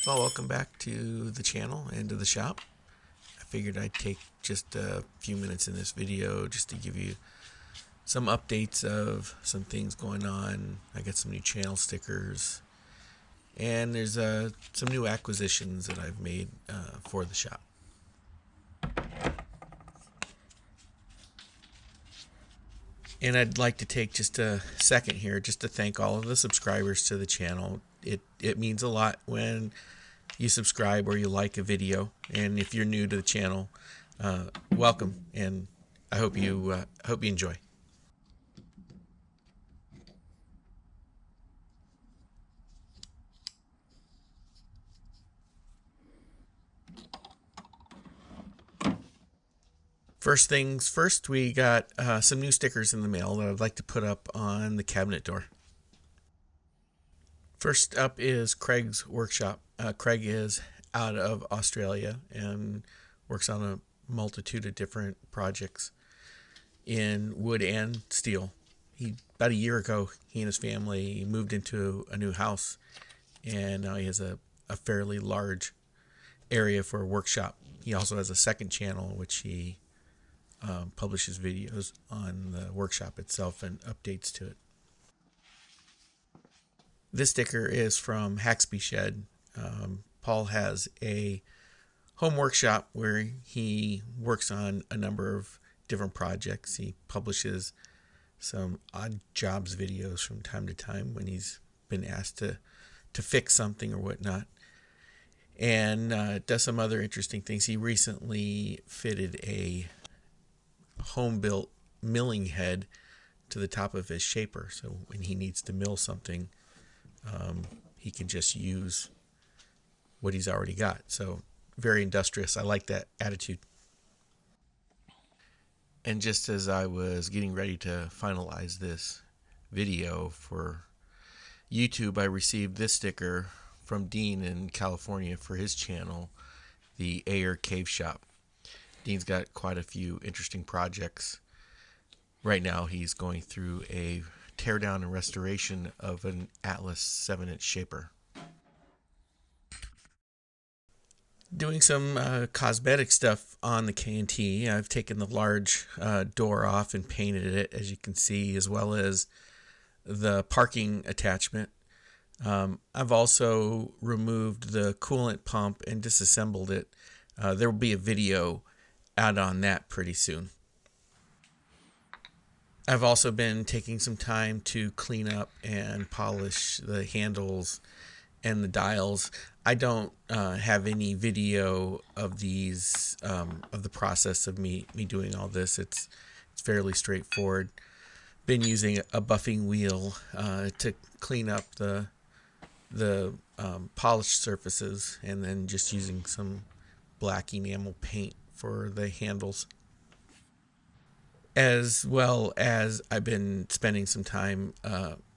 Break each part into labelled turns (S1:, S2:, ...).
S1: Well, welcome back to the channel and to the shop. I figured I'd take just a few minutes in this video just to give you some updates of some things going on. I got some new channel stickers, and there's some new acquisitions that I've made for the shop. And I'd like to take just a second here just to thank all of the subscribers to the channel. It means a lot when you subscribe or you like a video. And if you're new to the channel, welcome, and I hope you enjoy. First things first, we got some new stickers in the mail that I'd like to put up on the cabinet door. First up is Craig's workshop. Craig is out of Australia and works on a multitude of different projects in wood and steel. About a year ago, he and his family moved into a new house, and now he has a fairly large area for a workshop. He also has a second channel, which he publishes videos on the workshop itself and updates to it. This sticker is from Haxby Shed. Paul has a home workshop where he works on a number of different projects. He publishes some odd jobs videos from time to time when he's been asked to fix something or whatnot, and does some other interesting things. He recently fitted a home-built milling head to the top of his shaper, so when he needs to mill something, he can just use what he's already got. So very industrious. I like that attitude. And just as I was getting ready to finalize this video for YouTube, I received this sticker from Dean in California for his channel, the Ayr Cave Shop. Dean's got quite a few interesting projects. Right now he's going through a teardown and restoration of an Atlas 7-inch shaper. Doing some cosmetic stuff on the K&T. I've taken the large door off and painted it, as you can see, as well as the parking attachment. I've also removed the coolant pump and disassembled it. There will be a video out on that pretty soon. I've also been taking some time to clean up and polish the handles and the dials. I don't have any video of these of the process of me doing all this. It's fairly straightforward. Been using a buffing wheel to clean up the polished surfaces, and then just using some black enamel paint for the handles. As well as I've been spending some time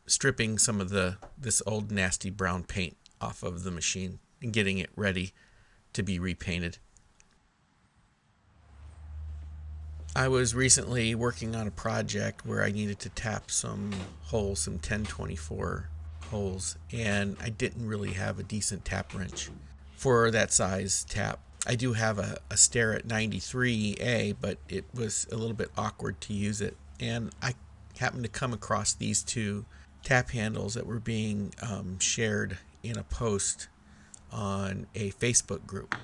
S1: stripping some of this old nasty brown paint off of the machine and getting it ready to be repainted. I was recently working on a project where I needed to tap some holes, some 1024 holes, and I didn't really have a decent tap wrench for that size tap. I do have a Starrett 93A, but it was a little bit awkward to use it. And I happened to come across these two tap handles that were being shared in a post on a Facebook group.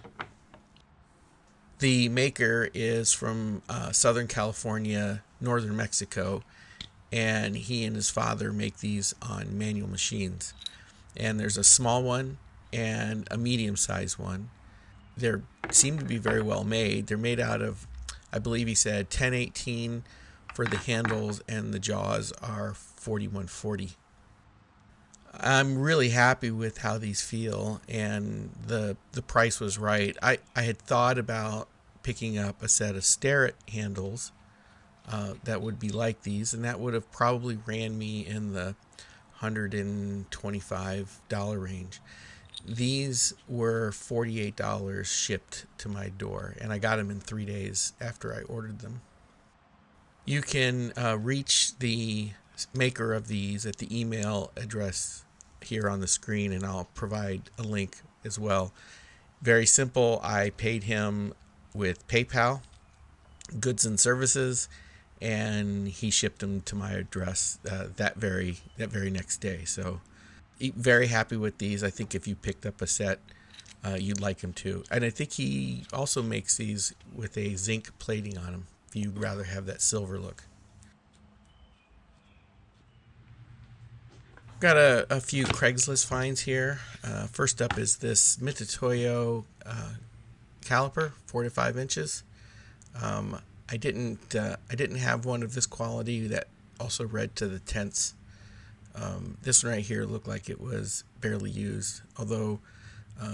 S1: The maker is from Southern California, Northern Mexico, and he and his father make these on manual machines. And there's a small one and a medium-sized one. They seem to be very well made. They're made out of, I believe he said, 1018 for the handles, and the jaws are 4140. I'm really happy with how these feel, and the price was right. I had thought about picking up a set of Starrett handles that would be like these, and that would have probably ran me in the $125 range. These were $48 shipped to my door, and I got them in 3 days after I ordered them. You can reach the maker of these at the email address here on the screen, and I'll provide a link as well. Very simple. I paid him with PayPal, goods and services, and he shipped them to my address that very next day. So very happy with these. I think if you picked up a set, you'd like them too. And I think he also makes these with a zinc plating on them if you'd rather have that silver look. Got a few Craigslist finds here. First up is this Mitutoyo caliper, 4 to 5 inches. I didn't have one of this quality that also read to the tenths. This one right here looked like it was barely used, although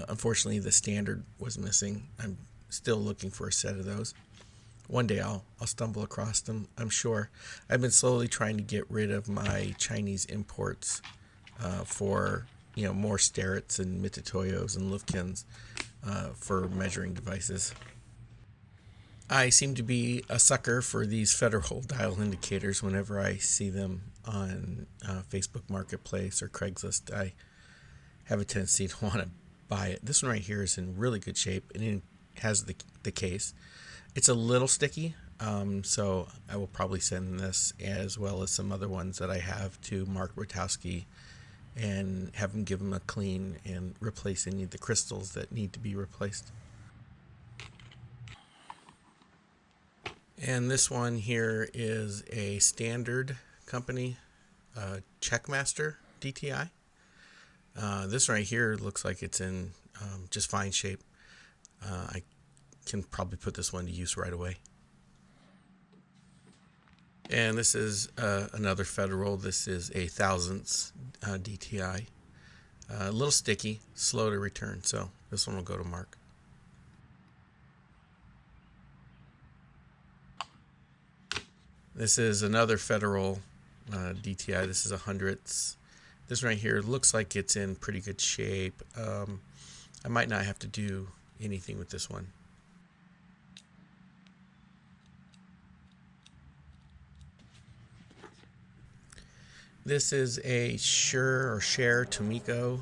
S1: unfortunately the standard was missing. I'm still looking for a set of those. One day I'll stumble across them, I'm sure. I've been slowly trying to get rid of my Chinese imports for more Starretts and Mitutoyos and Lufkins for measuring devices. I seem to be a sucker for these Federal dial indicators whenever I see them on Facebook Marketplace or Craigslist. I have a tendency to want to buy it. This one right here is in really good shape, and it has the case. It's a little sticky, so I will probably send this as well as some other ones that I have to Mark Rotowski and have him give them a clean and replace any of the crystals that need to be replaced. And this one here is a standard company, Checkmaster DTI. This right here looks like it's in just fine shape. I can probably put this one to use right away. And this is another Federal. This is a thousandths DTI. A little sticky, slow to return, so this one will go to Mark. This is another Federal DTI. This is a hundredths. This right here looks like it's in pretty good shape. I might not have to do anything with this one. This is a Share Tomiko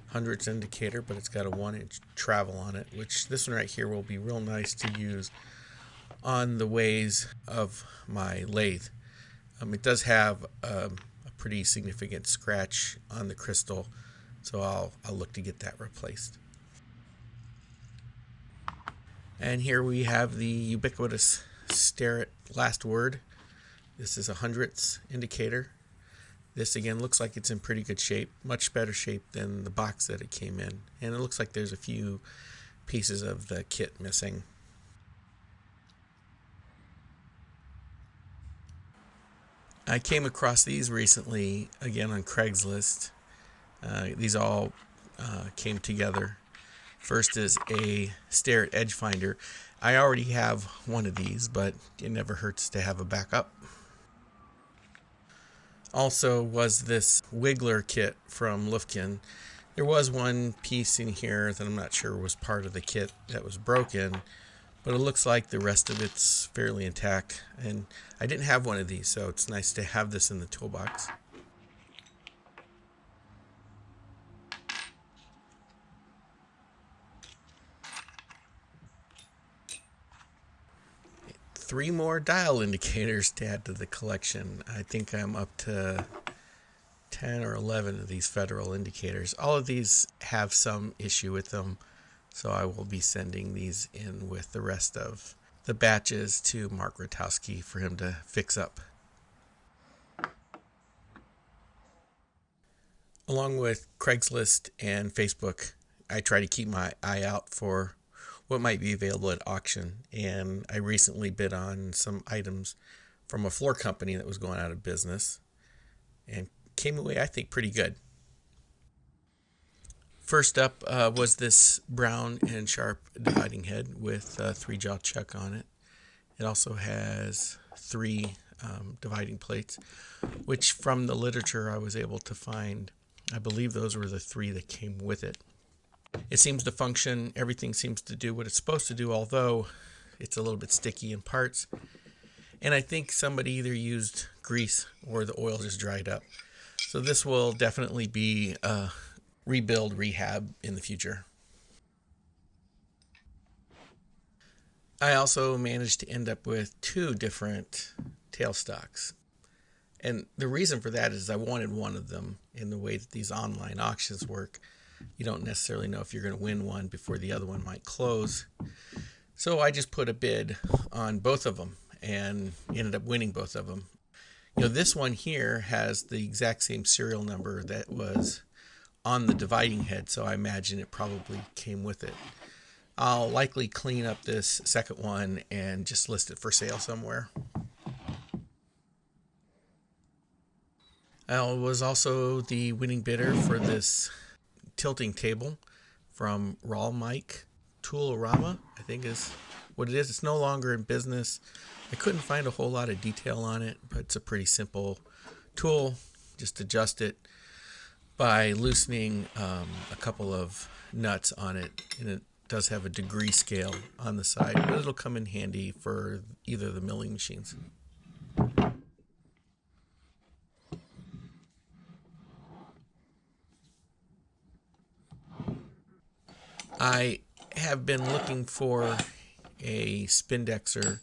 S1: hundredths indicator, but it's got a 1-inch travel on it, which this one right here will be real nice to use on the ways of my lathe. It does have a pretty significant scratch on the crystal, so I'll look to get that replaced. And here we have the ubiquitous Starrett last word. This is a hundredths indicator. This again looks like it's in pretty good shape, much better shape than the box that it came in, and it looks like there's a few pieces of the kit missing. I came across these recently, again on Craigslist. These all came together. First is a Starrett Edge Finder. I already have one of these, but it never hurts to have a backup. Also was this Wiggler kit from Lufkin. There was one piece in here that I'm not sure was part of the kit that was broken, but it looks like the rest of it's fairly intact. And I didn't have one of these, so it's nice to have this in the toolbox. Three more dial indicators to add to the collection. I think I'm up to 10 or 11 of these Federal indicators. All of these have some issue with them, so I will be sending these in with the rest of the batches to Mark Rotowski for him to fix up. Along with Craigslist and Facebook, I try to keep my eye out for what might be available at auction, and I recently bid on some items from a floor company that was going out of business and came away, I think, pretty good. First up was this brown and sharp dividing head with a 3-jaw chuck on it. It also has 3 dividing plates, which from the literature I was able to find, I believe those were the 3 that came with it. It seems to function. Everything seems to do what it's supposed to do, although it's a little bit sticky in parts. And I think somebody either used grease or the oil just dried up. So this will definitely be a rebuild, rehab in the future. I also managed to end up with 2 different tailstocks. And the reason for that is I wanted one of them. In the way that these online auctions work, you don't necessarily know if you're going to win one before the other one might close. So I just put a bid on both of them and ended up winning both of them. This one here has the exact same serial number that was on the dividing head, so I imagine it probably came with it. I'll likely clean up this second one and just list it for sale somewhere. I was also the winning bidder for this tilting table from Raw Mike Toolorama, I think is what it is. It's no longer in business. I couldn't find a whole lot of detail on it, but it's a pretty simple tool. Just adjust it by loosening a couple of nuts on it, and it does have a degree scale on the side, but it'll come in handy for either of the milling machines. I have been looking for a spindexer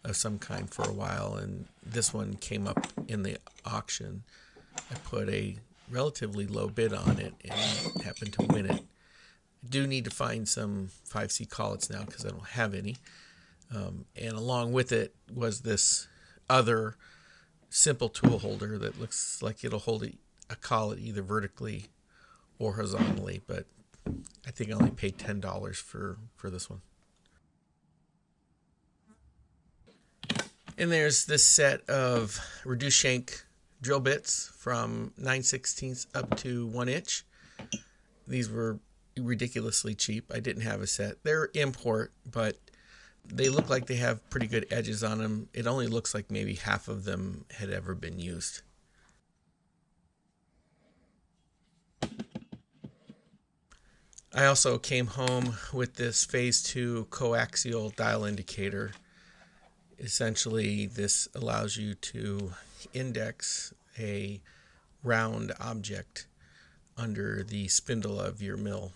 S1: of some kind for a while, and this one came up in the auction. I put a relatively low bid on it and happened to win it. I do need to find some 5C collets now because I don't have any. And along with it was this other simple tool holder that looks like it'll hold a collet either vertically or horizontally, but I think I only paid $10 for this one. And there's this set of reduced shank drill bits from 9/16 up to 1 inch. These were ridiculously cheap. I didn't have a set. They're import, but they look like they have pretty good edges on them. It only looks like maybe half of them had ever been used. I also came home with this phase 2 coaxial dial indicator. Essentially, this allows you to index a round object under the spindle of your mill.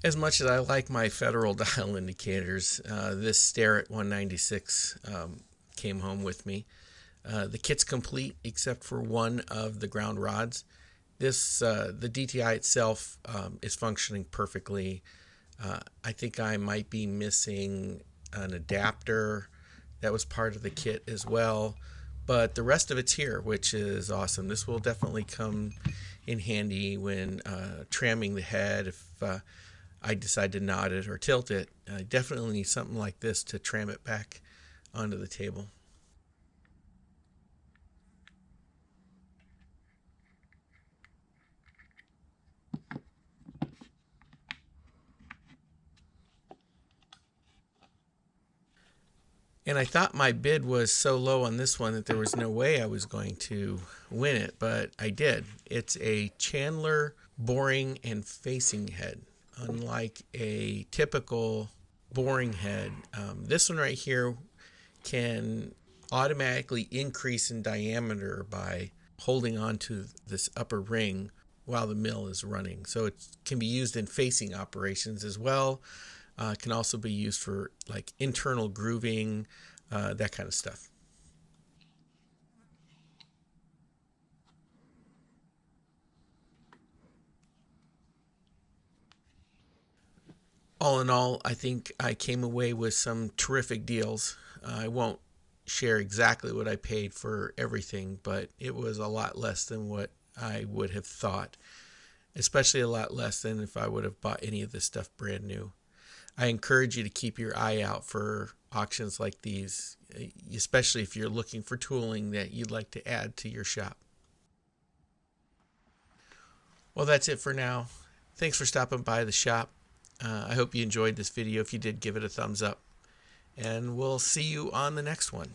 S1: As much as I like my Federal dial indicators, this Starrett 196 came home with me. The kit's complete except for one of the ground rods. The DTI itself is functioning perfectly. I think I might be missing an adapter that was part of the kit as well, but the rest of it's here, which is awesome. This will definitely come in handy when tramming the head if I decide to knot it or tilt it. I definitely need something like this to tram it back onto the table. And I thought my bid was so low on this one that there was no way I was going to win it, but I did. It's a Chandler boring and facing head. Unlike a typical boring head, this one right here can automatically increase in diameter by holding on to this upper ring while the mill is running. So it can be used in facing operations as well. It can also be used for like internal grooving, that kind of stuff. All in all, I think I came away with some terrific deals. I won't share exactly what I paid for everything, but it was a lot less than what I would have thought, especially a lot less than if I would have bought any of this stuff brand new. I encourage you to keep your eye out for auctions like these, especially if you're looking for tooling that you'd like to add to your shop. Well, that's it for now. Thanks for stopping by the shop. I hope you enjoyed this video. If you did, give it a thumbs up. And we'll see you on the next one.